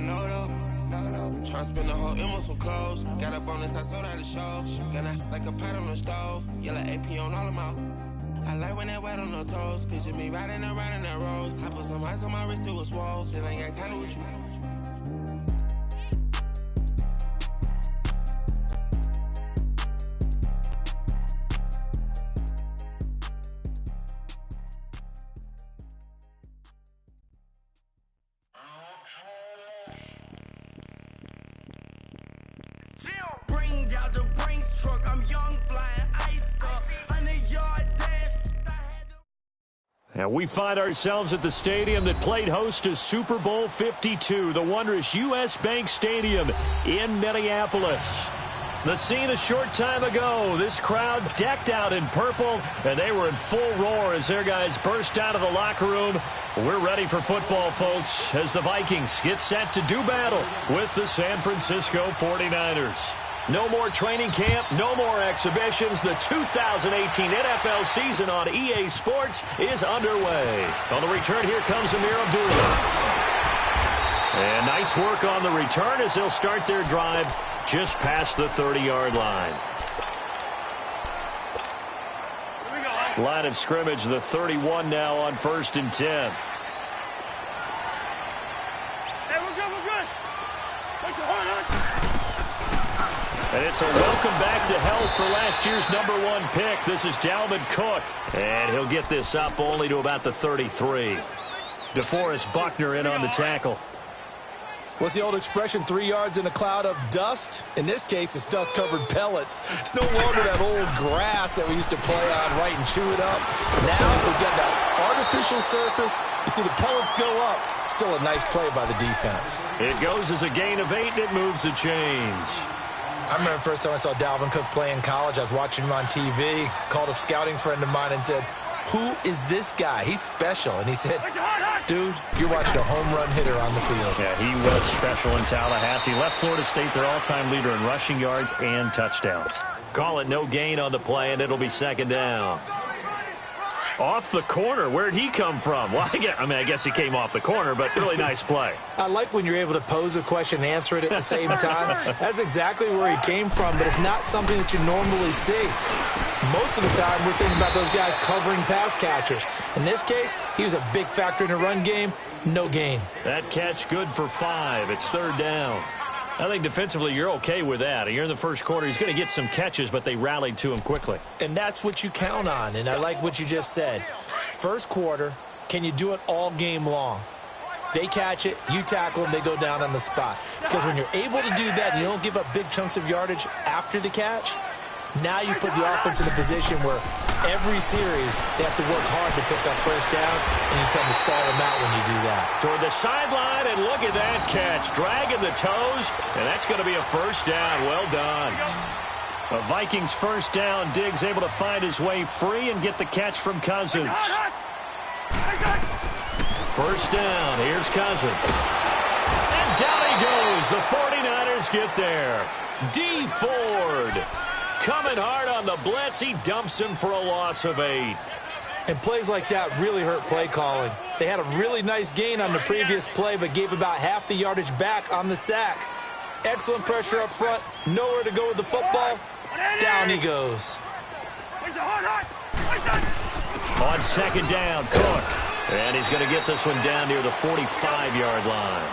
Tryna spend the whole M on some clothes. Got up on this, I sold out the show. Got like a pot on the stove. Yellow AP on all of my. I like when that wet on the toes. Picture me riding around in that rose. I put some ice on my wrist, it was swole. Still ain't got time with you. Bring out the Brinks truck, I'm young, flying ice cup, 100-yard dash. And we find ourselves at the stadium that played host to Super Bowl 52, the wondrous U.S. Bank Stadium in Minneapolis. The scene a short time ago, this crowd decked out in purple, and they were in full roar as their guys burst out of the locker room. We're ready for football, folks, as the Vikings get set to do battle with the San Francisco 49ers. No more training camp, no more exhibitions. The 2018 NFL season on EA Sports is underway. On the return, here comes Amir Abdullah. And nice work on the return as they'll start their drive just past the 30-yard line. Line of scrimmage, the 31 now on 1st and 10. Hey, we're good. Take the horn, And it's a welcome back to health for last year's #1 pick. This is Dalvin Cook. And he'll get this up only to about the 33. DeForest Buckner in on the tackle. What's the old expression, 3 yards in a cloud of dust? In this case, it's dust-covered pellets. It's no longer that old grass that we used to play on, right, and chew it up. Now we've got that artificial surface. You see the pellets go up. Still a nice play by the defense. It goes as a gain of 8, and it moves the chains. I remember the first time I saw Dalvin Cook play in college. I was watching him on TV, called a scouting friend of mine and said, "Who is this guy? He's special." And he said, "Dude, you're watching a home run hitter on the field." Yeah, he was special in Tallahassee. Left Florida State their all-time leader in rushing yards and touchdowns. Call it no gain on the play, and it'll be 2nd down. Off the corner. Where'd he come from? Well, I guess he came off the corner, but really nice play. I like when you're able to pose a question and answer it at the same time. That's exactly where he came from, but it's not something that you normally see. Most of the time, we're thinking about those guys covering pass catchers. In this case, he was a big factor in the run game. No gain. That catch good for 5. It's 3rd down. I think defensively you're okay with that. You're in the first quarter. He's going to get some catches, but they rallied to him quickly. And that's what you count on, and I like what you just said. First quarter, can you do it all game long? They catch it, you tackle them, they go down on the spot. Because when you're able to do that and you don't give up big chunks of yardage after the catch, now you put the offense in a position where every series they have to work hard to pick up first downs, and you tend to stall them out when you do that. Toward the sideline, and look at that catch. Dragging the toes, and that's going to be a 1st down. Well done. A Vikings 1st down. Diggs able to find his way free and get the catch from Cousins. 1st down. Here's Cousins. And down he goes. The 49ers get there. D. Ford coming hard on the blitz. He dumps him for a loss of 8. And plays like that really hurt play calling. They had a really nice gain on the previous play, but gave about half the yardage back on the sack. Excellent pressure up front. Nowhere to go with the football. Down he goes. On 2nd down, Cook. And he's going to get this one down near the 45-yard line.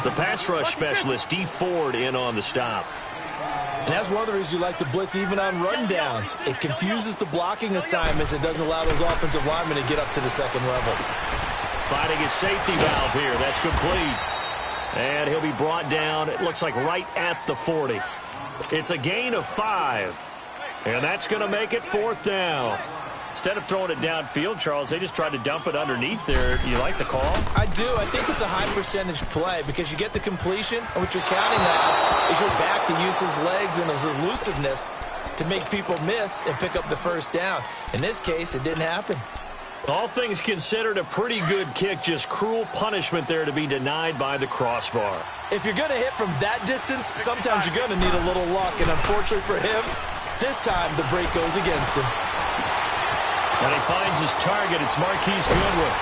The pass rush specialist, D. Ford, in on the stop. And that's one of the reasons you like to blitz even on rundowns. It confuses the blocking assignments. It doesn't allow those offensive linemen to get up to the 2nd level. Finding his safety valve here. That's complete. And he'll be brought down, it looks like, right at the 40. It's a gain of 5. And that's going to make it 4th down. Instead of throwing it downfield, Charles, they just tried to dump it underneath there. Do you like the call? I do. I think it's a high-percentage play because you get the completion, and what you're counting on is your back to use his legs and his elusiveness to make people miss and pick up the 1st down. In this case, it didn't happen. All things considered, a pretty good kick. Just cruel punishment there to be denied by the crossbar. If you're going to hit from that distance, sometimes you're going to need a little luck. And unfortunately for him, this time the break goes against him. And he finds his target. It's Marquise Goodwin.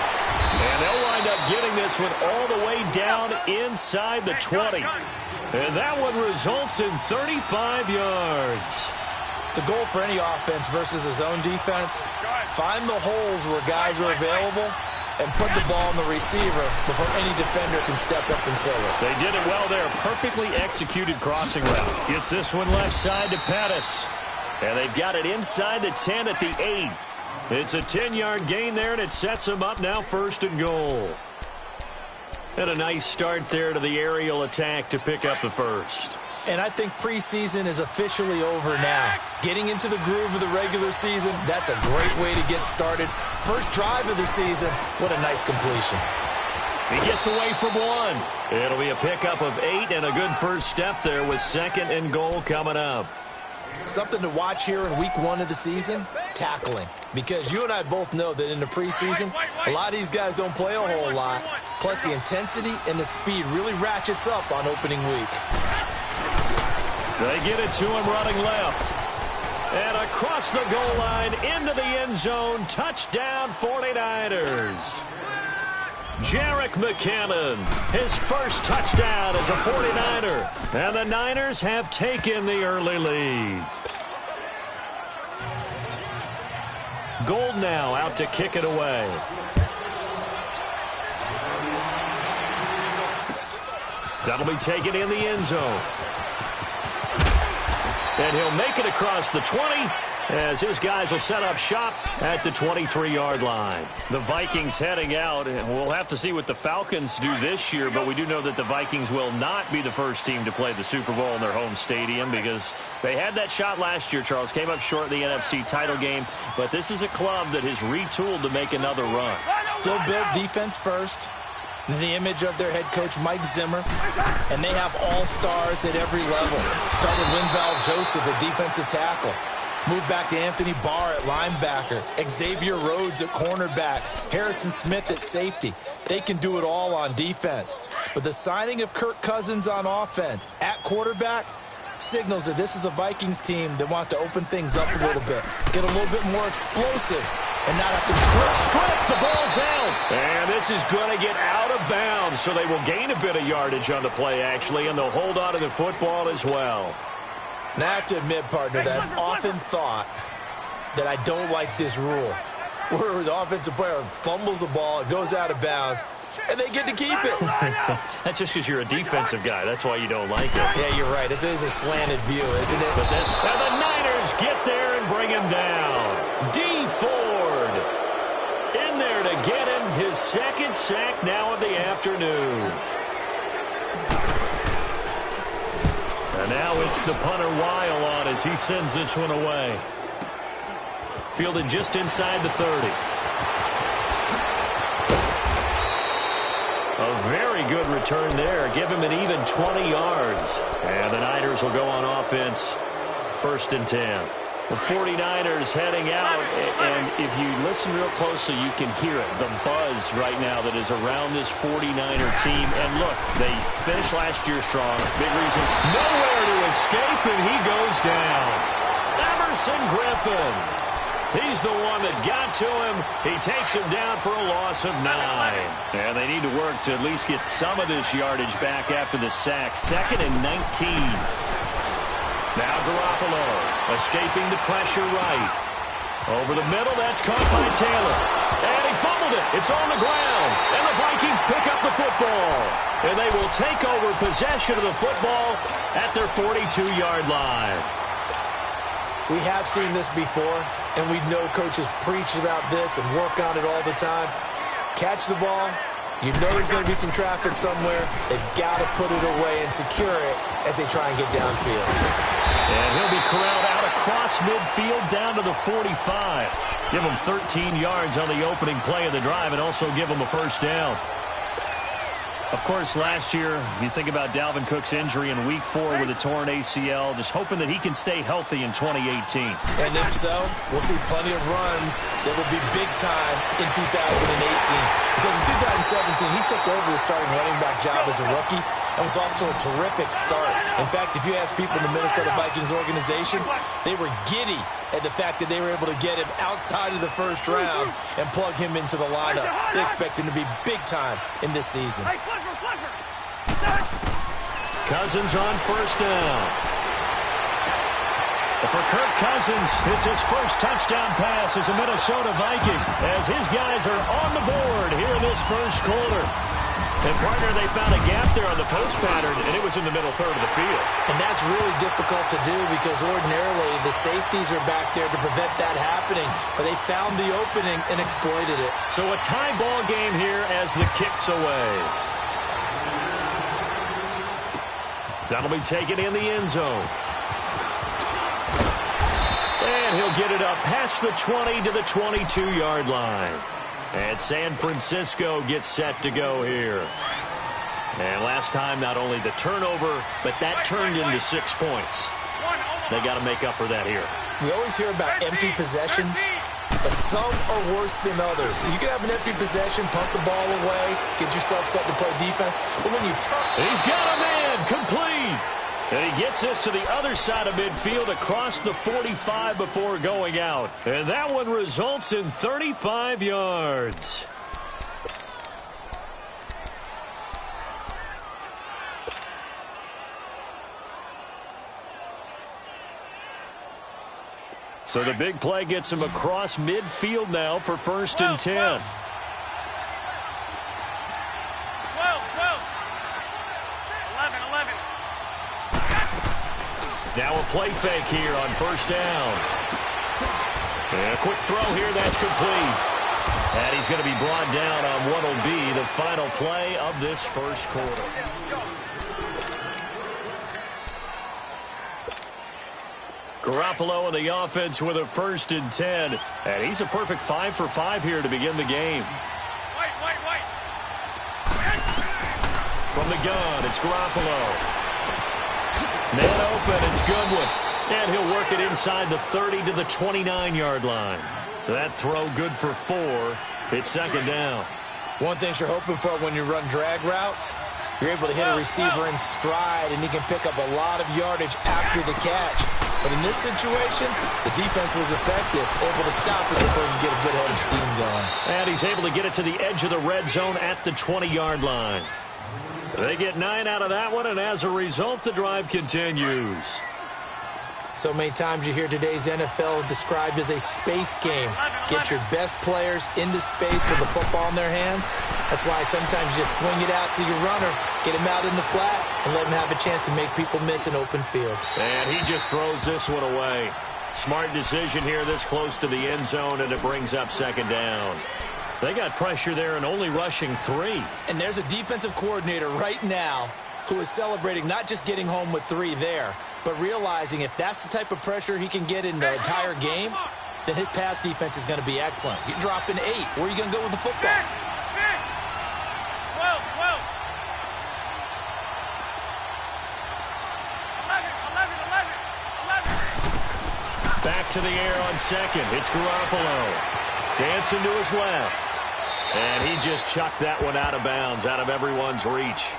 And they'll wind up getting this one all the way down inside the 20. And that one results in 35 yards. The goal for any offense versus a zone defense, find the holes where guys are available and put the ball on the receiver before any defender can step up and fill it. They did it well there. Perfectly executed crossing route. Gets this one left side to Pettis. And they've got it inside the 10 at the 8. It's a 10-yard gain there, and it sets them up now 1st and goal. And a nice start there to the aerial attack to pick up the first. And I think preseason is officially over now. Getting into the groove of the regular season, that's a great way to get started. First drive of the season, what a nice completion. He gets away from one. It'll be a pickup of 8 and a good first step there with 2nd and goal coming up. Something to watch here in week 1 of the season, tackling. Because you and I both know that in the preseason, a lot of these guys don't play a whole lot. Plus the intensity and the speed really ratchets up on opening week. They get it to him running left. And across the goal line into the end zone. Touchdown 49ers. Jerick McKinnon, his first touchdown as a 49er. And the Niners have taken the early lead. Gold now out to kick it away. That'll be taken in the end zone. And he'll make it across the 20 as his guys will set up shop at the 23-yard line. The Vikings heading out, and we'll have to see what the Falcons do this year, but we do know that the Vikings will not be the first team to play the Super Bowl in their home stadium because they had that shot last year, Charles. Came up short in the NFC title game, but this is a club that has retooled to make another run. Still built defense first. The image of their head coach, Mike Zimmer, and they have all-stars at every level. Start with Linval Joseph at defensive tackle. Move back to Anthony Barr at linebacker. Xavier Rhodes at cornerback. Harrison Smith at safety. They can do it all on defense. But the signing of Kirk Cousins on offense at quarterback signals that this is a Vikings team that wants to open things up a little bit, get a little bit more explosive, and not have to strip. The ball's out. And this is going to get out of bounds, so they will gain a bit of yardage on the play, actually, and they'll hold on to the football as well. Now, I have to admit, partner, that I've often thought that I don't like this rule, where the offensive player fumbles the ball, it goes out of bounds, and they get to keep it. That's just because you're a defensive guy. That's why you don't like it. Yeah, you're right. It's always a slanted view, isn't it? But then, and the Niners get there and bring him down. D. Ford in there to get him his 2nd sack now of the afternoon. And now it's the punter Weil on as he sends this one away. Fielded just inside the 30. A very good return there. Give him an even 20 yards. And the Niners will go on offense. 1st and 10. The 49ers heading out, and if you listen real closely, you can hear it, the buzz right now that is around this 49er team. And look, they finished last year strong. Big reason, nowhere to escape, and he goes down. Emerson Griffin. He's the one that got to him. He takes him down for a loss of 9. And they need to work to at least get some of this yardage back after the sack. 2nd and 19. Now Garoppolo escaping the pressure right. Over the middle, that's caught by Taylor. And he fumbled it. It's on the ground. And the Vikings pick up the football. And they will take over possession of the football at their 42-yard line. We have seen this before, and we know coaches preach about this and work on it all the time. Catch the ball. You know there's going to be some traffic somewhere. They've got to put it away and secure it as they try and get downfield. And he'll be corralled out across midfield down to the 45. Give him 13 yards on the opening play of the drive and also give him a first down. Of course, last year, you think about Dalvin Cook's injury in Week 4 with a torn ACL, just hoping that he can stay healthy in 2018. And if so, we'll see plenty of runs that will be big time in 2018. Because in 2017, he took over the starting running back job as a rookie, and was off to a terrific start. In fact, if you ask people in the Minnesota Vikings organization, they were giddy at the fact that they were able to get him outside of the first round and plug him into the lineup. They expect him to be big time in this season. Cousins on first down. For Kirk Cousins, it's his first touchdown pass as a Minnesota Viking, as his guys are on the board here in this first quarter. And, partner, they found a gap there on the post pattern, and it was in the middle third of the field. And that's really difficult to do because ordinarily the safeties are back there to prevent that happening. But they found the opening and exploited it. So a tie ball game here as the kick's away. That'll be taken in the end zone. And he'll get it up past the 20 to the 22-yard line. And San Francisco gets set to go here. And last time, not only the turnover, but that turned into 6 points. They got to make up for that here. We always hear about empty possessions, but some are worse than others. You can have an empty possession, punt the ball away, get yourself set to play defense, but when you turn... He's got a man, complete! And he gets this to the other side of midfield across the 45 before going out. And that one results in 35 yards. So the big play gets him across midfield now for 1st and 10. 11. Now a play fake here on first down. And a quick throw here, that's complete. And he's going to be brought down on what will be the final play of this first quarter. Garoppolo in the offense with a 1st and 10. And he's a perfect 5 for 5 here to begin the game. From the gun, it's Garoppolo. Man open, it's Goodwin. And he'll work it inside the 30 to the 29-yard line. That throw good for 4. It's 2nd down. One thing you're hoping for when you run drag routes, you're able to hit a receiver in stride, and he can pick up a lot of yardage after the catch. But in this situation, the defense was effective, able to stop it before you get a good head of steam going. And he's able to get it to the edge of the red zone at the 20-yard line. They get 9 out of that one, and as a result, the drive continues. So many times you hear today's NFL described as a space game. Get your best players into space with the football in their hands. That's why sometimes you just swing it out to your runner, get him out in the flat, and let him have a chance to make people miss an open field. And he just throws this one away. Smart decision here this close to the end zone, and it brings up 2nd down. They got pressure there and only rushing 3. And there's a defensive coordinator right now who is celebrating not just getting home with 3 there, but realizing if that's the type of pressure he can get in the entire game, then his pass defense is going to be excellent. You're dropping 8. Where are you going to go with the football? 12. 11. Back to the air on 2nd. It's Garoppolo. Dancing to his left. And he just chucked that one out of bounds, out of everyone's reach.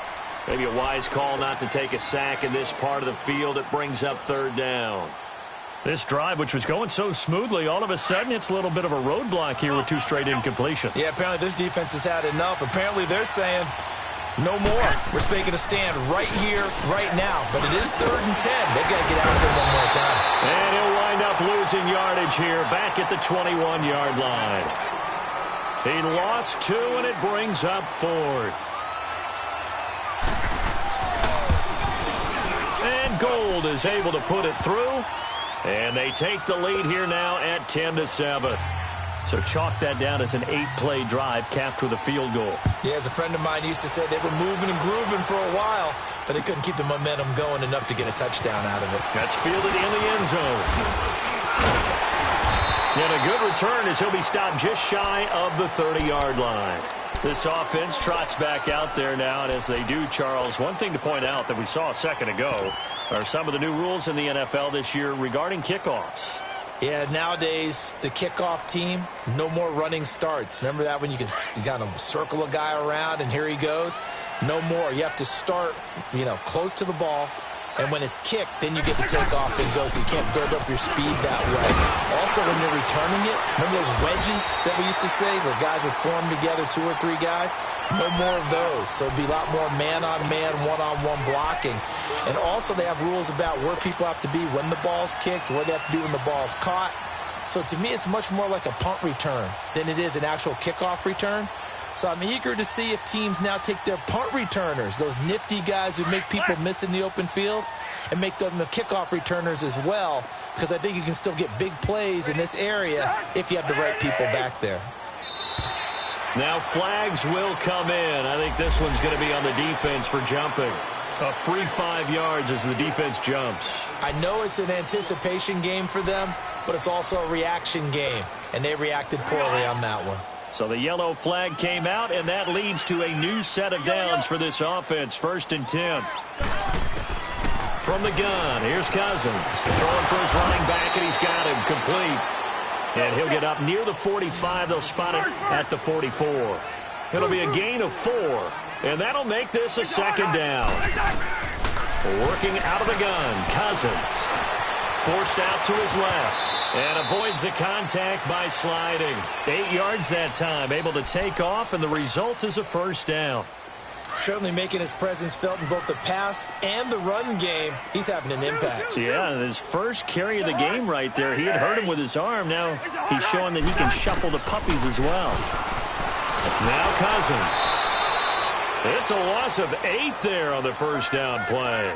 Maybe a wise call not to take a sack in this part of the field. It brings up 3rd down. This drive, which was going so smoothly, all of a sudden it's a little bit of a roadblock here with 2 straight incompletions. Yeah, apparently this defense has had enough. Apparently they're saying, no more. We're making a stand right here, right now. But it is 3rd and 10. They've got to get out there one more time. And he'll wind up losing yardage here back at the 21-yard line. He lost 2, and it brings up 4th. And Gold is able to put it through. And they take the lead here now at 10-7. So chalk that down as an 8-play drive capped with a field goal. Yeah, as a friend of mine used to say, they were moving and grooving for a while, but they couldn't keep the momentum going enough to get a touchdown out of it. That's fielded in the end zone. And a good return as he'll be stopped just shy of the 30-yard line. This offense trots back out there now, and as they do, Charles, one thing to point out that we saw a second ago are some of the new rules in the NFL this year regarding kickoffs. Yeah, nowadays, the kickoff team, no more running starts. Remember that when you could kind of circle a guy around and here he goes? No more. You have to start, close to the ball. And when it's kicked, then you get to take off and go, so you can't build up your speed that way. Also, when you're returning it, remember those wedges that we used to say where guys would form together, 2 or 3 guys? No more of those. So it'd be a lot more man-on-man, one-on-one blocking. And also, they have rules about where people have to be when the ball's kicked, what they have to do when the ball's caught. So to me, it's much more like a punt return than it is an actual kickoff return. So I'm eager to see if teams now take their punt returners, those nifty guys who make people miss in the open field, and make them the kickoff returners as well, because I think you can still get big plays in this area if you have the right people back there. Now flags will come in. I think this one's going to be on the defense for jumping. A free 5 yards as the defense jumps. I know it's an anticipation game for them, but it's also a reaction game, and they reacted poorly on that one. So the yellow flag came out, and that leads to a new set of downs for this offense. 1st and 10. From the gun, here's Cousins. Throwing for his running back, and he's got him complete. And he'll get up near the 45. They'll spot it at the 44. It'll be a gain of 4, and that'll make this a 2nd down. Working out of the gun, Cousins. Forced out to his left. And avoids the contact by sliding. 8 yards that time, able to take off, and the result is a 1st down. Certainly making his presence felt in both the pass and the run game. He's having an impact. Yeah, his first carry of the game right there. He had hurt him with his arm. Now he's showing that he can shuffle the puppies as well. Now Cousins. It's a loss of 8 there on the 1st down play.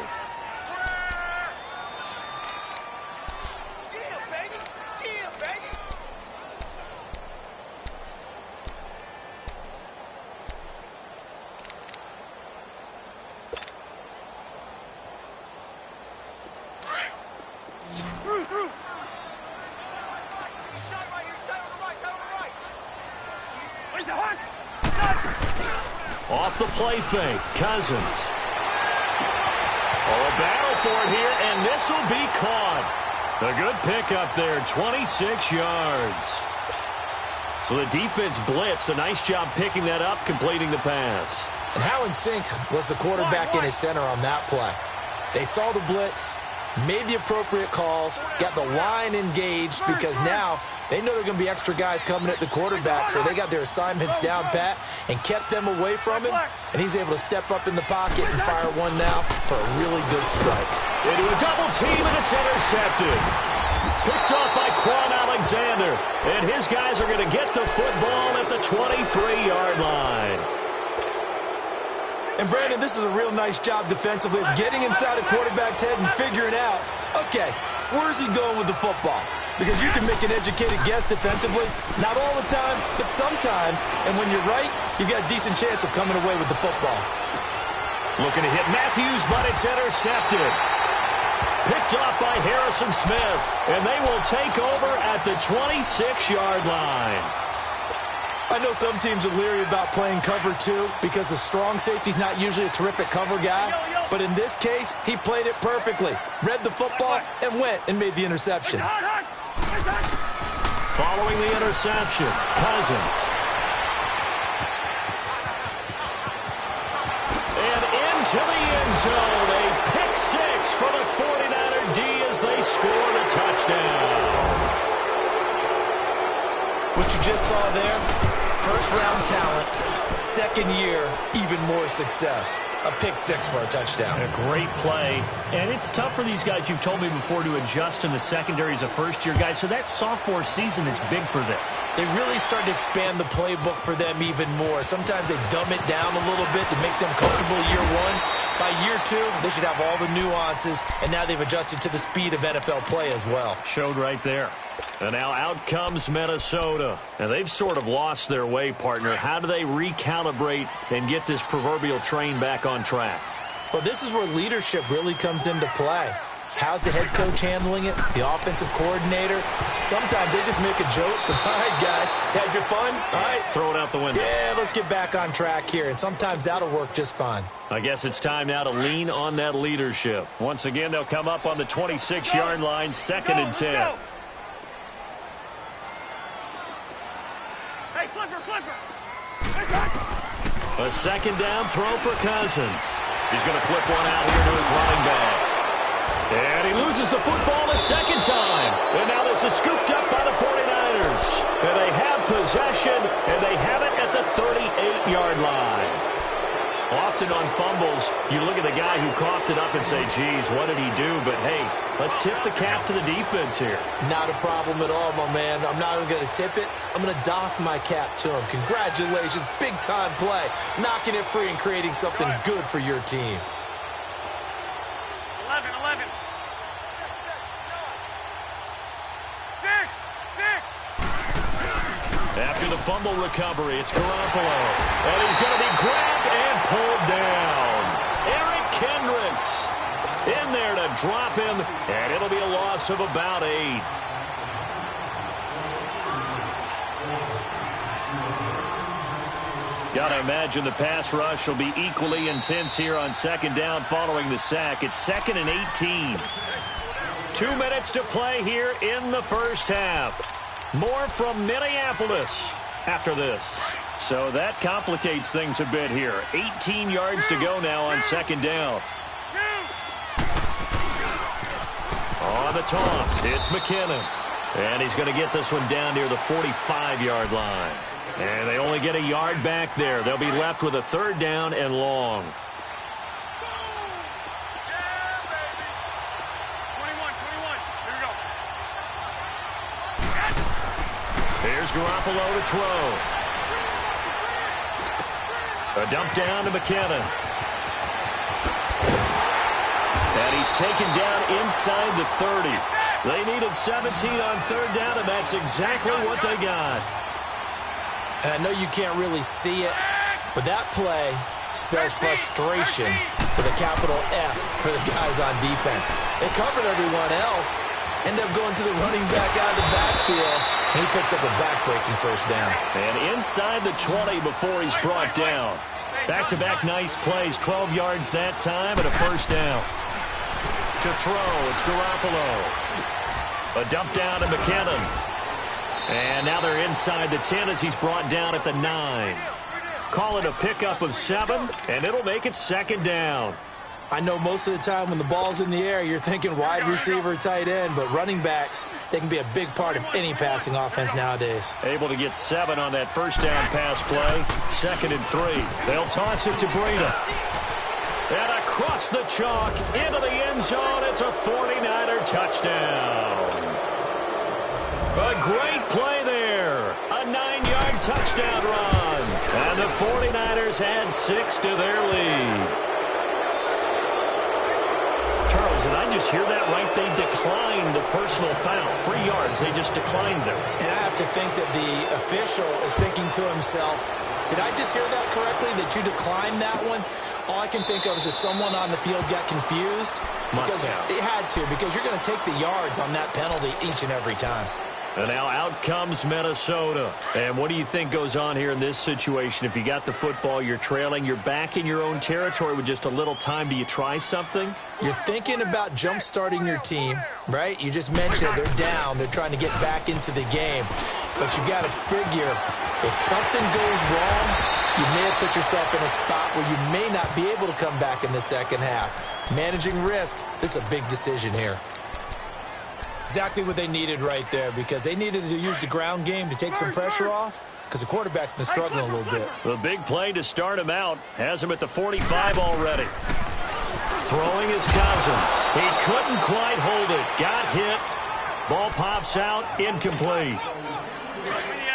Off the play fake, Cousins. Oh, a battle for it here, and this will be caught. A good pickup there, 26 yards. So the defense blitzed. A nice job picking that up, completing the pass. And how in sync was the quarterback in his center on that play? They saw the blitz, made the appropriate calls, got the line engaged, because now they know there are going to be extra guys coming at the quarterback, so they got their assignments down pat and kept them away from him, and he's able to step up in the pocket and fire one now for a really good strike. They do a double team, and it's intercepted. Picked off by Quan Alexander, and his guys are going to get the football at the 23-yard line. And, Brandon, this is a real nice job defensively of getting inside a quarterback's head and figuring out, okay, where's he going with the football? Because you can make an educated guess defensively. Not all the time, but sometimes. And when you're right, you've got a decent chance of coming away with the football. Looking to hit Matthews, but it's intercepted. Picked off by Harrison Smith. And they will take over at the 26-yard line. I know some teams are leery about playing cover 2 because the strong safety's not usually a terrific cover guy. But in this case, he played it perfectly. Read the football and went and made the interception. Following the interception, Cousins. And into the end zone. A pick 6 for the 49er D as they score the touchdown. What you just saw there, first-round talent, second year, even more success. A pick 6 for a touchdown. A great play. And it's tough for these guys, you've told me before, to adjust in the secondary as a first-year guy. So that sophomore season is big for them. They really start to expand the playbook for them even more. Sometimes they dumb it down a little bit to make them comfortable year 1. By year 2, they should have all the nuances, and now they've adjusted to the speed of NFL play as well. Showed right there. And now out comes Minnesota. And they've sort of lost their way, partner. How do they recalibrate and get this proverbial train back on track? Well, this is where leadership really comes into play. How's the head coach handling it? The offensive coordinator? Sometimes they just make a joke. All right, guys, had your fun? All right. Throw it out the window. Yeah, let's get back on track here. And sometimes that'll work just fine. I guess it's time now to lean on that leadership. Once again, they'll come up on the 26-yard line, 2nd and 10. Hey, flipper. A second down throw for Cousins. He's going to flip one out here to his running back. And he loses the football a second time. And now this is scooped up by the 49ers. And they have possession, and they have it at the 38-yard line. Often on fumbles, you look at the guy who coughed it up and say, geez, what did he do? But, hey, let's tip the cap to the defense here. Not a problem at all, my man. I'm not even going to tip it. I'm going to doff my cap to him. Congratulations. Big-time play. Knocking it free and creating something good for your team. 11. 6. After the fumble recovery, it's Garoppolo. And he's going to be grabbed and pulled down. Eric Kendricks in there to drop him, and it'll be a loss of about 8. Gotta imagine the pass rush will be equally intense here on second down following the sack. It's 2nd and 18. 2 minutes to play here in the first half. More from Minneapolis after this. So that complicates things a bit here. 18 yards to go now on second down. On the toss, it's McKinnon. And he's going to get this one down near the 45-yard line. And they only get a yard back there. They'll be left with a 3rd down and long. 21. Here we go. Here's Garoppolo to throw. A dump down to McKinnon. And he's taken down inside the 30. They needed 17 on 3rd down, and that's exactly what they got. And I know you can't really see it, but that play spells frustration with a capital F for the guys on defense. They covered everyone else, end up going to the running back out of the backfield, and he picks up a back-breaking 1st down. And inside the 20 before he's brought down. Back-to-back nice plays, 12 yards that time, and a 1st down. To throw, it's Garoppolo. A dump down to McKinnon. And now they're inside the 10 as he's brought down at the 9. Call it a pickup of 7, and it'll make it 2nd down. I know most of the time when the ball's in the air, you're thinking wide receiver, tight end, but running backs, they can be a big part of any passing offense nowadays. Able to get 7 on that 1st down pass play. 2nd and 3. They'll toss it to Breida. And across the chalk into the end zone, it's a 49er touchdown. A great play there. A 9-yard touchdown run. And the 49ers add 6 to their lead. Charles, did I just hear that right? They declined the personal foul. 3 yards, they just declined them. And I have to think that the official is thinking to himself, did I just hear that correctly, that you declined that one? All I can think of is that someone on the field got confused. Because it had to, because you're going to take the yards on that penalty each and every time. And now out comes Minnesota. And what do you think goes on here in this situation? If you got the football, you're trailing, you're back in your own territory with just a little time. Do you try something? You're thinking about jump-starting your team, right? You just mentioned they're down. They're trying to get back into the game. But you got to figure, if something goes wrong, you may have put yourself in a spot where you may not be able to come back in the second half. Managing risk, this is a big decision here. Exactly what they needed right there, because they needed to use the ground game to take some pressure off, because the quarterback's been struggling a little bit. The big play to start him out has him at the 45 already. Throwing his Cousins. He couldn't quite hold it. Got hit. Ball pops out. Incomplete.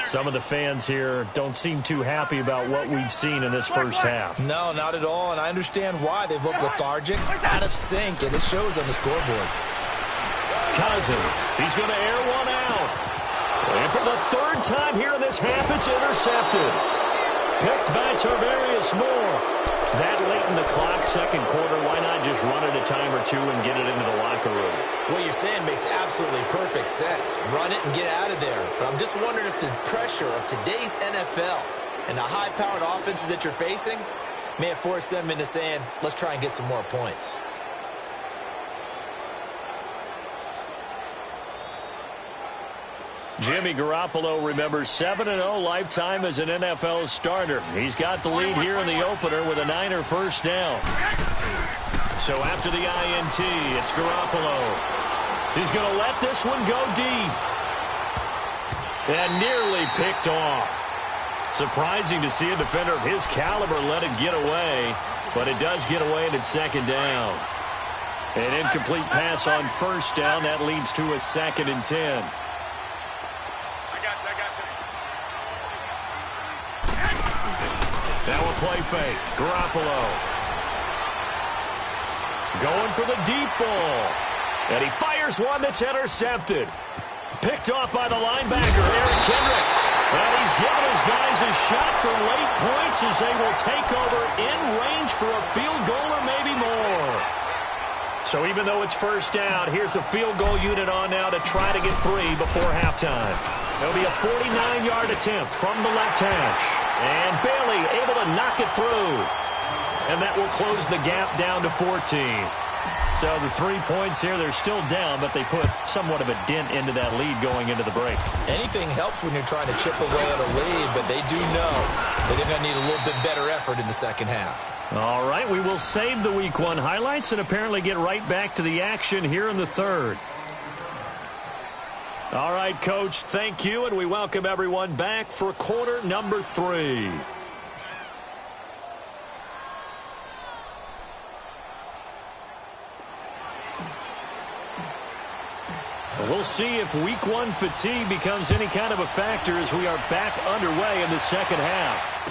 Some of the fans here don't seem too happy about what we've seen in this first half. No, not at all, and I understand why. They've looked lethargic, out of sync, and it shows on the scoreboard. Cousins, he's going to air one out. And for the 3rd time here in this half, it's intercepted. Picked by Tarvarius Moore. That late in the clock, 2nd quarter, why not just run it a time or two and get it into the locker room? What you're saying makes absolutely perfect sense. Run it and get out of there. But I'm just wondering if the pressure of today's NFL and the high-powered offenses that you're facing may have forced them into saying, let's try and get some more points. Jimmy Garoppolo, remember, 7-0 lifetime as an NFL starter. He's got the lead here in the opener with a Niner first down. So after the INT, it's Garoppolo. He's going to let this one go deep. And nearly picked off. Surprising to see a defender of his caliber let it get away, but it does get away and it's second down. An incomplete pass on first down. That leads to a 2nd and 10. Now a play fake. Garoppolo going for the deep ball. And he fires one that's intercepted. Picked off by the linebacker, Eric Kendricks. And he's given his guys a shot for late points as they will take over in range for a field goal or maybe more. So even though it's first down, here's the field goal unit on now to try to get 3 before halftime. It'll be a 49-yard attempt from the left hash. And Bailey able to knock it through. And that will close the gap down to 14. So the 3 points here, they're still down, but they put somewhat of a dent into that lead going into the break. Anything helps when you're trying to chip away at a lead, but they do know that they're going to need a little bit better effort in the second half. All right, we will save the Week 1 highlights and apparently get right back to the action here in the third. All right, Coach, thank you, and we welcome everyone back for quarter number 3. We'll see if Week 1 fatigue becomes any kind of a factor as we are back underway in the second half.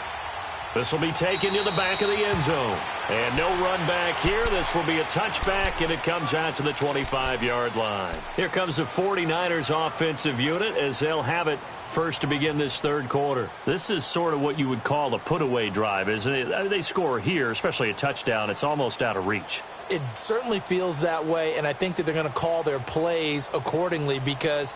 This will be taken to the back of the end zone. And no run back here. This will be a touchback, and it comes out to the 25-yard line. Here comes the 49ers offensive unit as they'll have it first to begin this third quarter. This is sort of what you would call a put-away drive, isn't it? I mean, they score here, especially a touchdown. It's almost out of reach. It certainly feels that way, and I think that they're going to call their plays accordingly because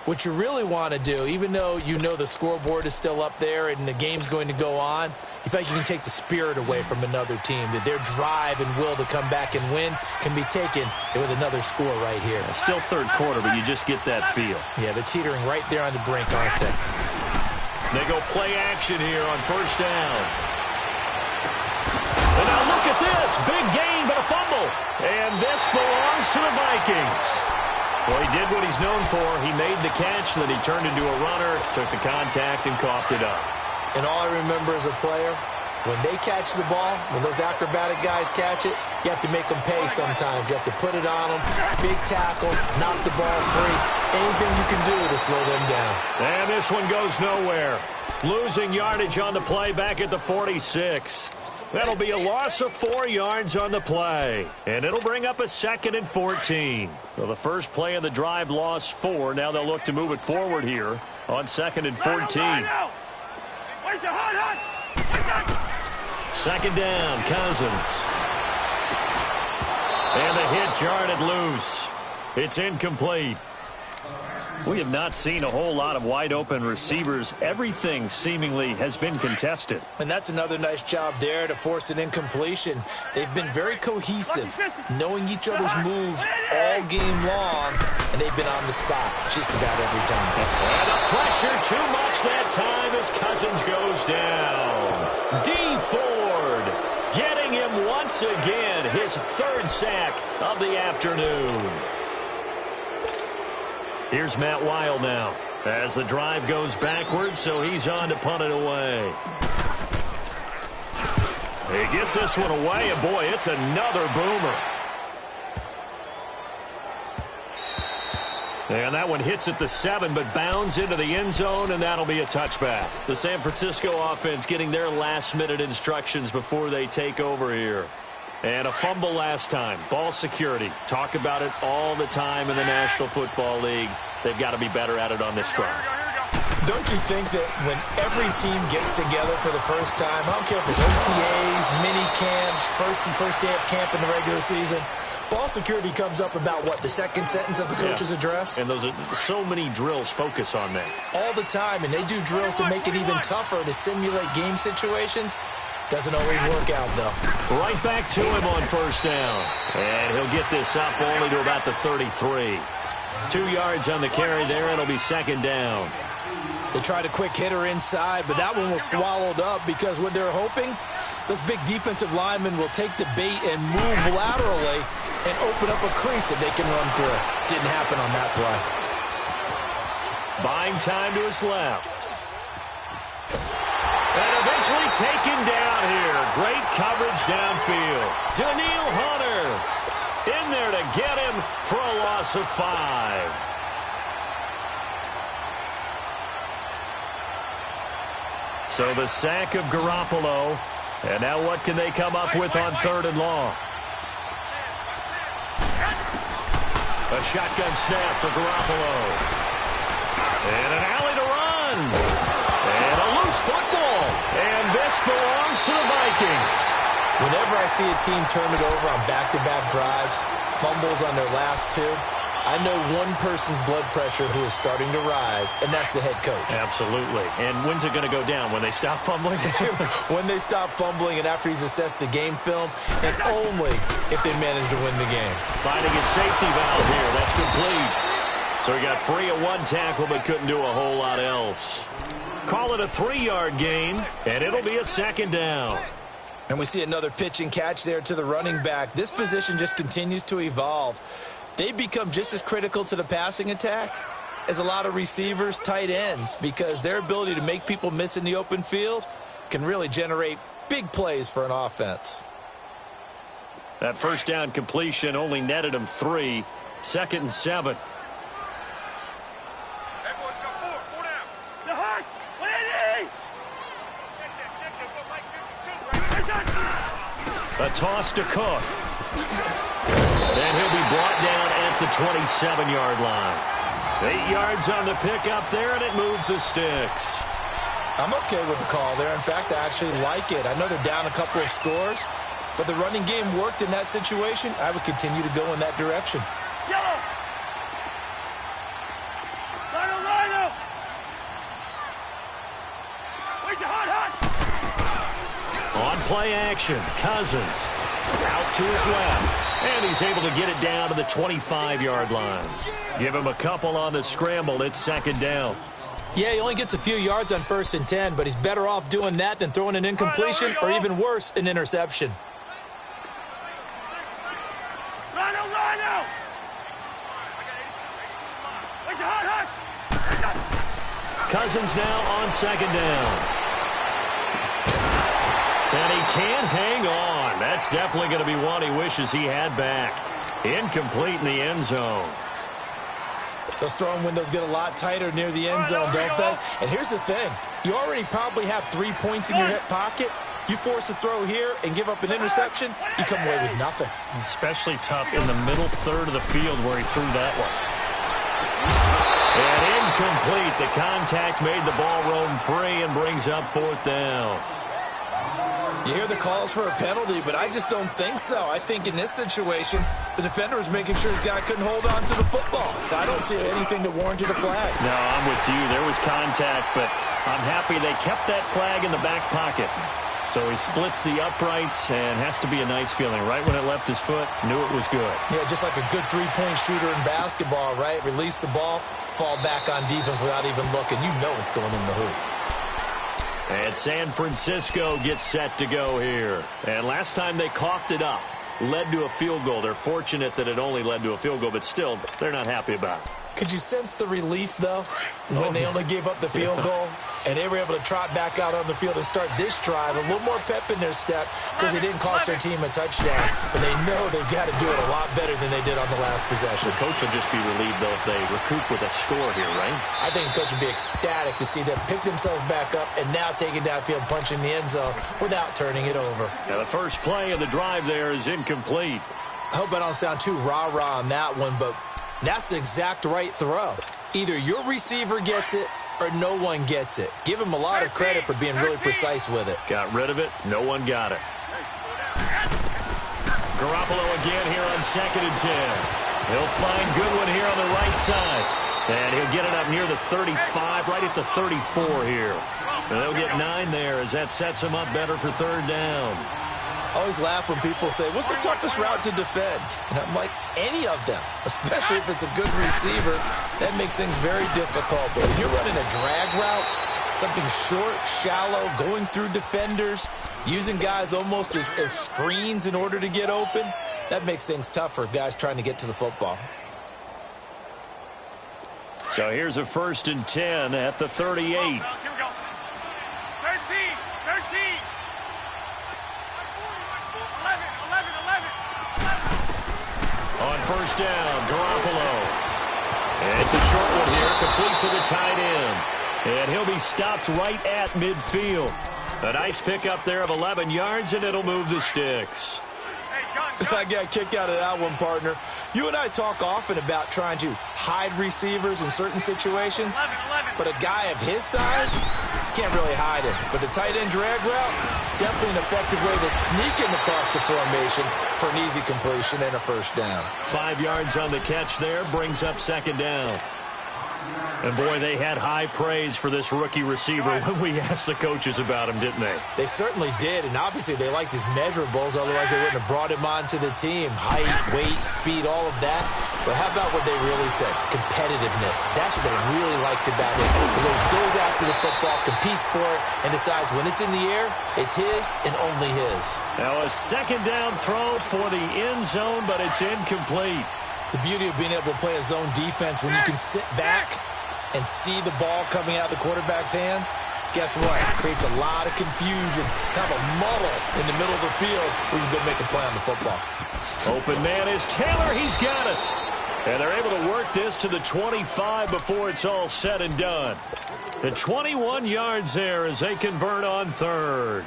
what you really want to do, even though you know the scoreboard is still up there and the game's going to go on, you feel like you can take the spirit away from another team, that their drive and will to come back and win can be taken with another score right here. Still third quarter, but you just get that feel. Yeah, they're teetering right there on the brink, aren't they? They go play action here on first down. And now look at this. Big gain, but a fumble. And this belongs to the Vikings. Well, he did what he's known for. He made the catch, then he turned into a runner, took the contact, and coughed it up. And all I remember as a player, when they catch the ball, when those acrobatic guys catch it, you have to make them pay sometimes. You have to put it on them, big tackle, knock the ball free. Anything you can do to slow them down. And this one goes nowhere. Losing yardage on the play back at the 46. That'll be a loss of 4 yards on the play. And it'll bring up a 2nd and 14. So the first play of the drive lost 4. Now they'll look to move it forward here on 2nd and 14. Second down, Cousins. And the hit jarred it loose. It's incomplete. We have not seen a whole lot of wide-open receivers. Everything seemingly has been contested. And that's another nice job there to force an incompletion. They've been very cohesive, knowing each other's moves all game long, and they've been on the spot just about every time. And the pressure too much that time as Cousins goes down. D. Ford getting him once again, his 3rd sack of the afternoon. Here's Matt Weil now as the drive goes backwards, so he's on to punt it away. He gets this one away, and boy, it's another boomer. And that one hits at the 7, but bounds into the end zone, and that'll be a touchback. The San Francisco offense getting their last-minute instructions before they take over here. And a fumble last time. Ball security. Talk about it all the time in the National Football League. They've got to be better at it on this drive. Don't you think that when every team gets together for the first time, I don't care if it's OTAs, mini camps, first day of camp in the regular season, ball security comes up about, what, the second sentence of the coach's address? And those are so many drills focus on that. All the time, and they do drills to make it even tougher to simulate game situations. Doesn't always work out, though. Right back to him on first down. And he'll get this up only to about the 33. 2 yards on the carry there. It'll be second down. They tried a quick hitter inside, but that one was swallowed up because what they're hoping, those big defensive linemen will take the bait and move laterally and open up a crease that they can run through. Didn't happen on that play. Buying time to his left. And eventually taken down here. Great coverage downfield. Daniil Hunter in there to get him for a loss of 5. So the sack of Garoppolo. And now what can they come up with on 3rd and long? A shotgun snap for Garoppolo. And an alley to run. And a loose football. And this belongs to the Vikings. Whenever I see a team turn it over on back-to-back drives, fumbles on their last 2, I know one person's blood pressure who is starting to rise, and that's the head coach. Absolutely. And when's it going to go down? When they stop fumbling? When they stop fumbling and after he's assessed the game film, and only if they manage to win the game. Finding a safety valve here. That's complete. So he got free of 1 tackle but couldn't do a whole lot else. Call it a 3-yard gain, and it'll be a second down. And we see another pitch and catch there to the running back. This position just continues to evolve. They become just as critical to the passing attack as a lot of receivers, tight ends, because their ability to make people miss in the open field can really generate big plays for an offense. That first down completion only netted him 3. 2nd and 7. A toss to Cook. And he'll be brought down at the 27-yard line. 8 yards on the pickup there, and it moves the sticks. I'm okay with the call there. In fact, I actually like it. I know they're down a couple of scores, but the running game worked in that situation. I would continue to go in that direction. Yellow! Rhino! Where's your hot? On play action, Cousins out to his left. And he's able to get it down to the 25-yard line. Give him a couple on the scramble. It's 2nd down. Yeah, he only gets a few yards on 1st and 10, but he's better off doing that than throwing an incompletion or even worse, an interception. Rhino! Where's your hot? Cousins now on 2nd down. And he can't hang on. That's definitely going to be one he wishes he had back. Incomplete in the end zone. Those throwing windows get a lot tighter near the end zone, don't they? And here's the thing. You already probably have 3 points in your hip pocket. You force a throw here and give up an interception, you come away with nothing. Especially tough in the middle third of the field where he threw that one. And incomplete. The contact made the ball roam free and brings up 4th down. You hear the calls for a penalty, but I just don't think so. I think in this situation, the defender was making sure his guy couldn't hold on to the football. So I don't see anything that warranted a flag. No, I'm with you. There was contact, but I'm happy they kept that flag in the back pocket. So he splits the uprights and has to be a nice feeling. Right when it left his foot, knew it was good. Yeah, just like a good three-point shooter in basketball, right? Release the ball, fall back on defense without even looking. You know it's going in the hoop. And San Francisco gets set to go here. And last time they coughed it up, led to a field goal. They're fortunate that it only led to a field goal, but still, they're not happy about it. Could you sense the relief, though, when they only gave up the field goal and they were able to trot back out on the field and start this drive? A little more pep in their step because they didn't cost their team a touchdown. But they know they've got to do it a lot better than they did on the last possession. The coach will just be relieved, though, if they recoup with a score here, right? I think the coach would be ecstatic to see them pick themselves back up and now take it downfield, punching the end zone without turning it over. Now, the first play of the drive there is incomplete. I hope I don't sound too rah-rah on that one, but that's the exact right throw. Either your receiver gets it or no one gets it. Give him a lot of credit for being really precise with it. Got rid of it. No one got it. Garoppolo again here on 2nd and 10. He'll find Goodwin here on the right side. And he'll get it up near the 35, right at the 34 here. And they'll get 9 there as that sets him up better for 3rd down. I always laugh when people say, what's the toughest route to defend? And I'm like, any of them, especially if it's a good receiver. That makes things very difficult. But when you're running a drag route, something short, shallow, going through defenders, using guys almost as screens in order to get open, that makes things tough for guys trying to get to the football. So here's a 1st and 10 at the 38. Here we go. 13. 11. On 1st down, Garoppolo. And it's a short one here, complete to the tight end. And he'll be stopped right at midfield. A nice pickup there of 11 yards, and it'll move the sticks. I got a kick out of that one, partner. You and I talk often about trying to hide receivers in certain situations, but a guy of his size can't really hide him. But the tight end drag route, definitely an effective way to sneak him across the formation for an easy completion and a 1st down. 5 yards on the catch there, brings up 2nd down. And, boy, they had high praise for this rookie receiver when we asked the coaches about him, didn't they? They certainly did, and obviously they liked his measurables, otherwise they wouldn't have brought him onto the team. Height, weight, speed, all of that. But how about what they really said? Competitiveness. That's what they really liked about him. The way he goes after the football, competes for it, and decides when it's in the air, it's his and only his. Now a 2nd down throw for the end zone, but it's incomplete. The beauty of being able to play a zone defense when you can sit back and see the ball coming out of the quarterback's hands, guess what? It creates a lot of confusion, kind of a muddle in the middle of the field where you can go make a play on the football. Open man is Taylor. He's got it. And they're able to work this to the 25 before it's all said and done. The 21 yards there as they convert on 3rd.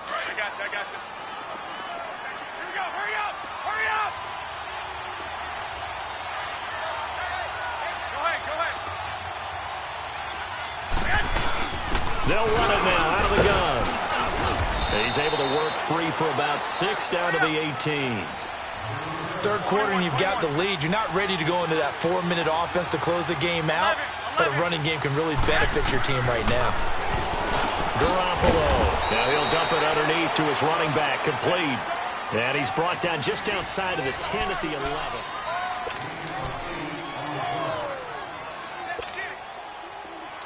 I got you. Here we go. Hurry up. Hurry up. Go ahead. They'll run it now out of the gun. He's able to work free for about 6 down to the 18. 3rd quarter and you've got the lead. You're not ready to go into that 4-minute offense to close the game out, but a running game can really benefit your team right now. Garoppolo. Now he'll dump it underneath to his running back, complete. And he's brought down just outside of the 10 at the 11.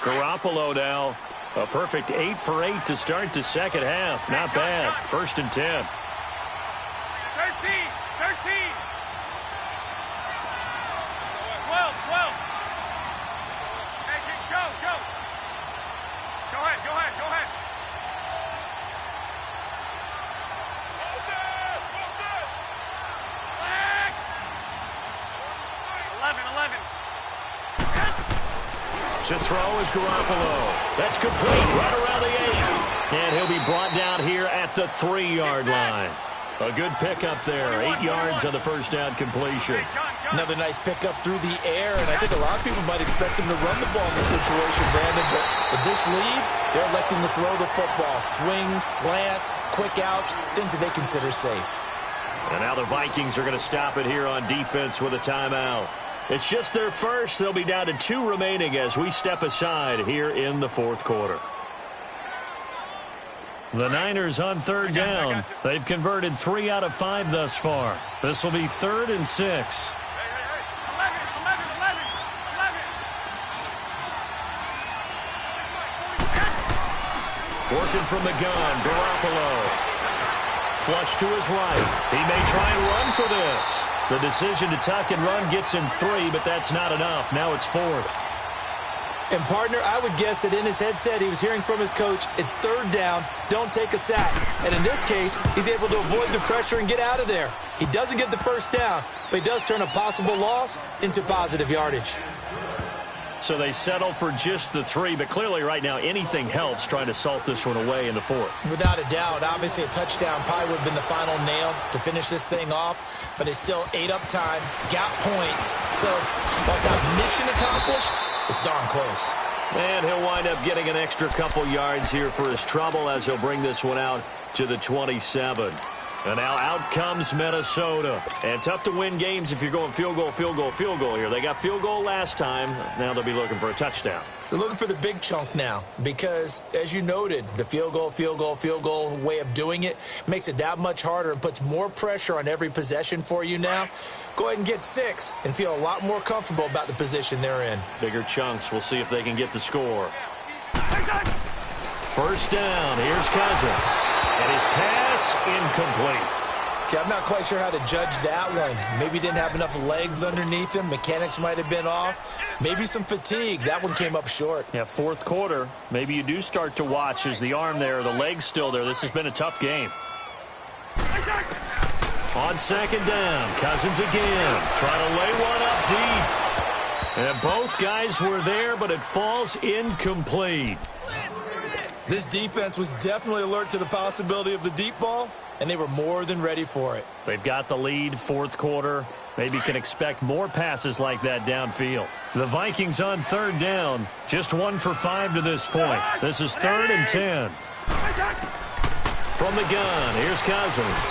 Garoppolo now, a perfect 8 for 8 to start the 2nd half. Not bad. 1st and 10. 13. 12. Hey, go. Go ahead. Flag. 11. To throw is Garoppolo. That's complete right around the 8. And he'll be brought down here at the 3-yard line. A good pickup there. 8 yards on the 1st down completion. Another nice pickup through the air, and I think a lot of people might expect him to run the ball in this situation, Brandon, but with this lead, they're electing to throw the football. Swings, slants, quick outs, things that they consider safe. And now the Vikings are going to stop it here on defense with a timeout. It's just their first. They'll be down to 2 remaining as we step aside here in the 4th quarter. The Niners on 3rd down. They've converted 3 out of 5 thus far. This will be 3rd and 6. 11. Working from the gun, Garoppolo. Flush to his right. He may try and run for this. The decision to tuck and run gets him 3, but that's not enough. Now it's 4th. And, partner, I would guess that in his headset he was hearing from his coach, it's 3rd down, don't take a sack. And in this case, he's able to avoid the pressure and get out of there. He doesn't get the 1st down, but he does turn a possible loss into positive yardage. So they settle for just the 3, but clearly right now anything helps trying to salt this one away in the 4th. Without a doubt, obviously a touchdown probably would have been the final nail to finish this thing off, but it's still ate up time, got points. So while it's not mission accomplished, it's darn close. And he'll wind up getting an extra couple yards here for his trouble as he'll bring this one out to the 27. And now out comes Minnesota. And tough to win games if you're going field goal, field goal, field goal here. They got field goal last time. Now they'll be looking for a touchdown. They're looking for the big chunk now because, as you noted, the field goal way of doing it makes it that much harder and puts more pressure on every possession for you now. Go ahead and get 6 and feel a lot more comfortable about the position they're in. Bigger chunks. We'll see if they can get the score. First down. Here's Cousins. And his pass incomplete. Okay, I'm not quite sure how to judge that one. Maybe he didn't have enough legs underneath him. Mechanics might have been off. Maybe some fatigue. That one came up short. Yeah, fourth quarter. Maybe you do start to watch as the arm there, the leg's still there. This has been a tough game. On second down, Cousins again. Trying to lay one up deep. And both guys were there, but it falls incomplete. This defense was definitely alert to the possibility of the deep ball, and they were more than ready for it. They've got the lead, fourth quarter. Maybe can expect more passes like that downfield. The Vikings on third down, just 1 for 5 to this point. This is 3rd and 10. From the gun, here's Cousins.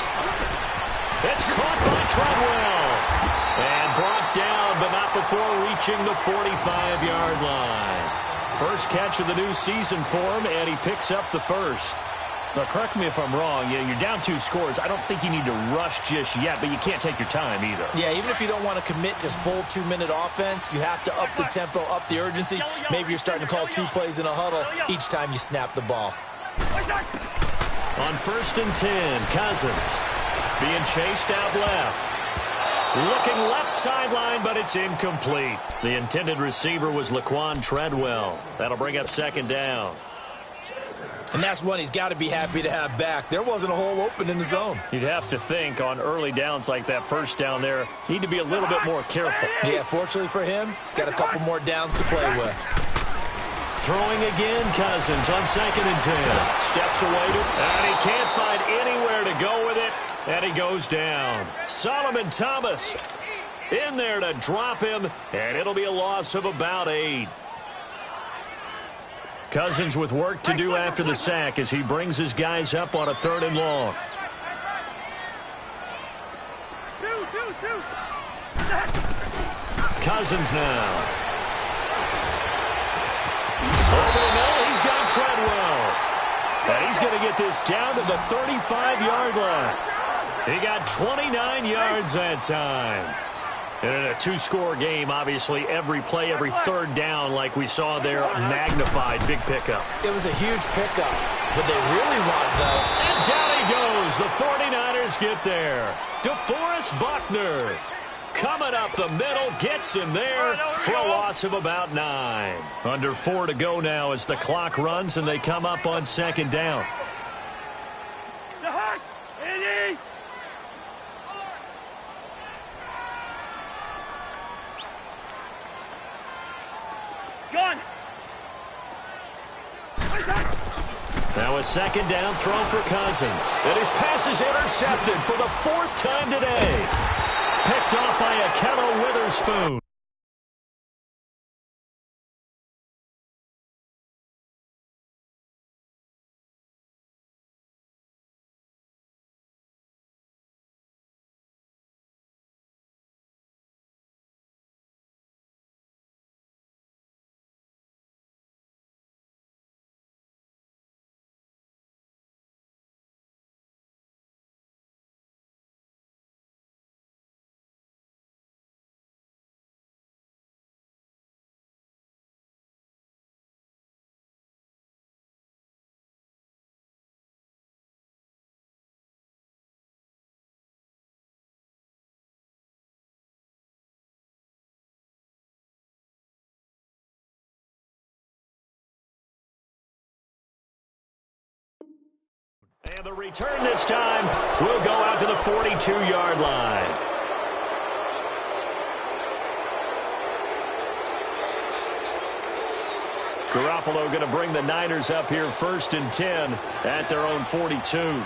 It's caught by Treadwell. And brought down, but not before reaching the 45-yard line. First catch of the new season for him, and he picks up the first. Now, correct me if I'm wrong. You're down 2 scores. I don't think you need to rush just yet, but you can't take your time either. Yeah, even if you don't want to commit to full 2-minute offense, you have to up the tempo, up the urgency. Maybe you're starting to call 2 plays in a huddle each time you snap the ball. On 1st and 10, Cousins being chased out left. Looking left sideline, but it's incomplete. The intended receiver was Laquan Treadwell. That'll bring up 2nd down. And that's one he's got to be happy to have back. There wasn't a hole open in the zone. You'd have to think on early downs like that first down there, need to be a little bit more careful. Yeah, fortunately for him, got a couple more downs to play with. Throwing again, Cousins on 2nd and 10. Steps away and he can't find anywhere to go with it, and he goes down. Solomon Thomas in there to drop him, and it'll be a loss of about 8. Cousins with work to do after the sack as he brings his guys up on a 3rd and long. Cousins now. Over the middle, he's got Treadwell. And he's going to get this down to the 35-yard line. He got 29 yards that time. And in a 2-score game, obviously, every play, every 3rd down, like we saw there, magnified. Big pickup. It was a huge pickup. What they really want, though. And down he goes. The 49ers get there. DeForest Buckner coming up the middle, gets him there for a loss of about 9. Under 4 to go now as the clock runs, and they come up on 2nd down. Now a 2nd down throw for Cousins. And his pass is intercepted for the 4th time today. Picked off by Akello Witherspoon. And the return this time will go out to the 42-yard line. Garoppolo going to bring the Niners up here 1st and 10 at their own 42.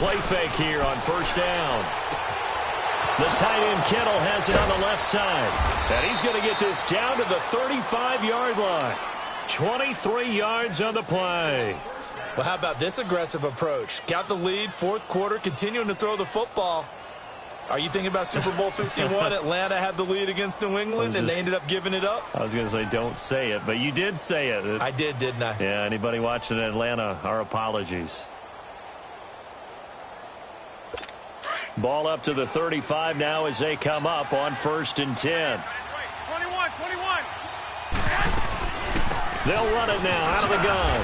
play fake here on first down. The tight end Kittle has it on the left side. And he's going to get this down to the 35-yard line. 23 yards on the play. Well, how about this aggressive approach? Got the lead, fourth quarter, continuing to throw the football. Are you thinking about Super Bowl 51? Atlanta had the lead against New England, and they ended up giving it up? I was going to say don't say it, but you did say it. I did, didn't I? Yeah, anybody watching Atlanta, our apologies. Ball up to the 35 now as they come up on 1st and 10. 21. They'll run it now out of the gun.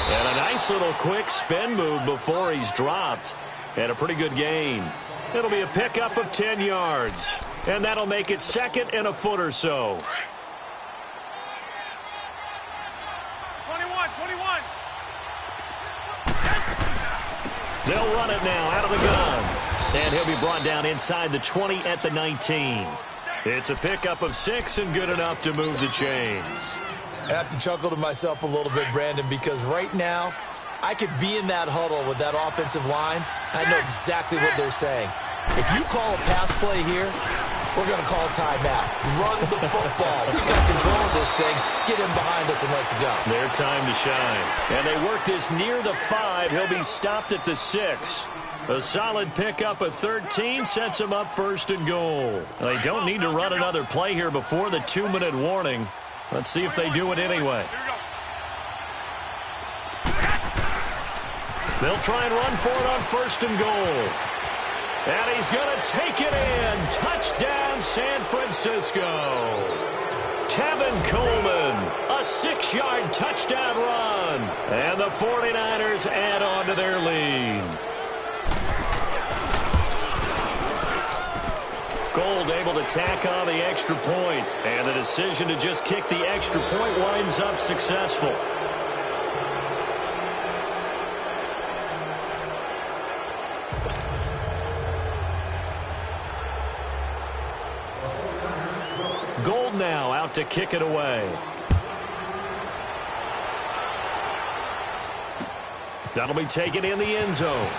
And a nice little quick spin move before he's dropped. And a pretty good gain. It'll be a pickup of 10 yards. And that'll make it 2nd and a foot or so. 21. They'll run it now out of the gun. And he'll be brought down inside the 20 at the 19. It's a pickup of 6 and good enough to move the chains. I have to chuckle to myself a little bit, Brandon, because right now I could be in that huddle with that offensive line. I know exactly what they're saying. If you call a pass play here, we're going to call a timeout. Run the football. We've got control of this thing. Get him behind us and let's go. Their time to shine. And they work this near the 5. He'll be stopped at the 6. A solid pickup of 13 sets him up 1st and goal. They don't need to run another play here before the 2-minute warning. Let's see if they do it anyway. They'll try and run for it on 1st and goal. And he's going to take it in. Touchdown, San Francisco. Tevin Coleman, a 6-yard touchdown run. And the 49ers add on to their lead. Gold able to tack on the extra point. And the decision to just kick the extra point winds up successful. Gold now out to kick it away. That'll be taken in the end zone.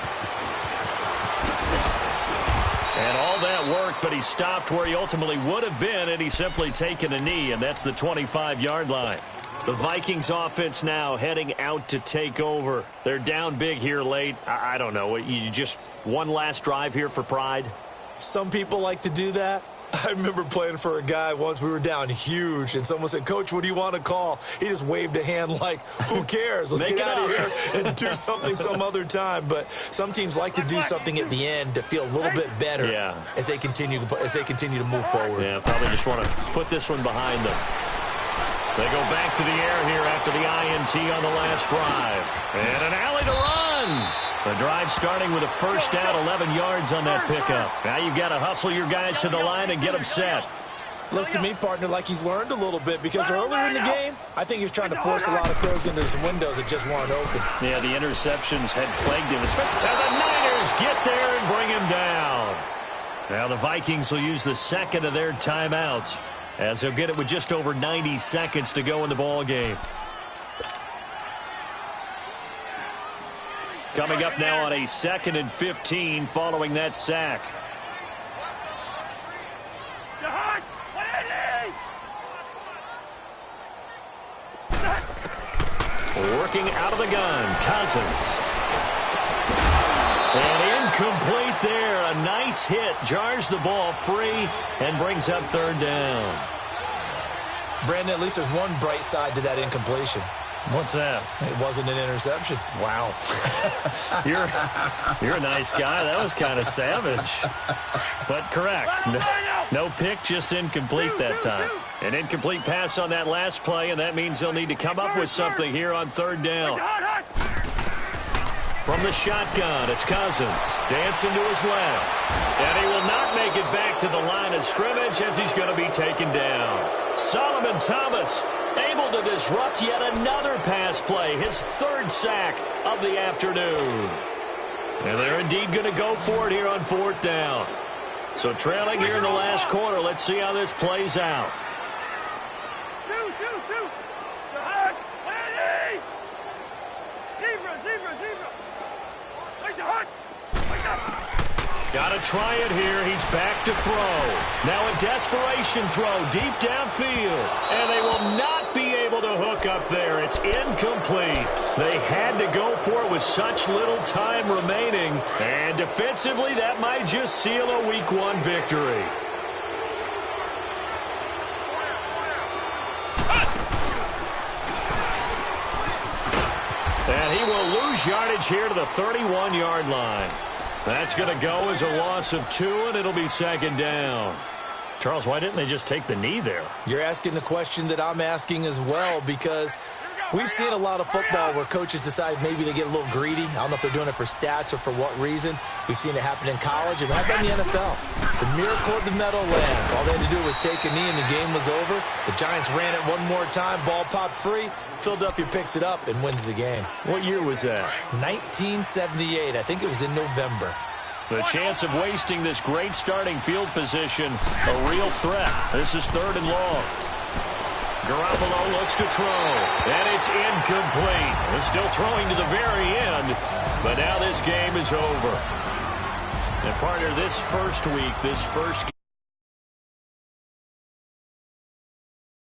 And all that work, but he stopped where he ultimately would have been, and he's simply taken a knee, and that's the 25-yard line. The Vikings offense now heading out to take over. They're down big here late. I don't know. You just one last drive here for pride? Some people like to do that. I remember playing for a guy once. We were down huge, and someone said, "Coach, what do you want to call?" He just waved a hand like, who cares? Let's get out of here and do something some other time. But some teams like to do something at the end to feel a little bit better as they continue to move forward. Yeah, probably just want to put this one behind them. They go back to the air here after the INT on the last drive. And an alley to run. The drive starting with a first down, 11 yards on that pickup. Now you've got to hustle your guys to the line and get them set. Looks to me, partner, like he's learned a little bit, because earlier in the game, I think he was trying to force a lot of throws into some windows that just weren't open. Yeah, the interceptions had plagued him. And the Niners get there and bring him down. Now the Vikings will use the second of their timeouts, as they'll get it with just over 90 seconds to go in the ball game. Coming up now on a 2nd and 15 following that sack. Working out of the gun, Cousins. And incomplete there. A nice hit. Jars the ball free and brings up 3rd down. Brandon, at least there's one bright side to that incompletion. What's that? It wasn't an interception. Wow. You're a nice guy. That was kind of savage. But correct. No pick, just incomplete that time. An incomplete pass on that last play, and that means they'll need to come up with something here on 3rd down. From the shotgun, it's Cousins. Dancing to his left. And he will not make it back to the line of scrimmage as he's going to be taken down. Solomon Thomas able to disrupt yet another pass play. His 3rd sack of the afternoon. And they're indeed going to go for it here on 4th down. So trailing here in the last quarter. Let's see how this plays out. Zebra. Got to try it here. He's back to throw. Now a desperation throw deep downfield. And they will not be able to hook up there. It's incomplete. They had to go for it with such little time remaining. And defensively, that might just seal a Week 1 victory. And he will lose yardage here to the 31-yard line. That's going to go as a loss of 2, and it'll be second down. Charles, why didn't they just take the knee there? You're asking the question that I'm asking as well, because we've seen a lot of football where coaches decide maybe they get a little greedy. I don't know if they're doing it for stats or for what reason. We've seen it happen in college, and how about in the NFL? The miracle of the Meadowlands. All they had to do was take a knee, and the game was over. The Giants ran it one more time. Ball popped free. Philadelphia picks it up and wins the game. What year was that? 1978. I think it was in November. The chance of wasting this great starting field position, a real threat. This is 3rd and long. Garoppolo looks to throw, and it's incomplete. He's still throwing to the very end, but now this game is over. And partner, this first week, this first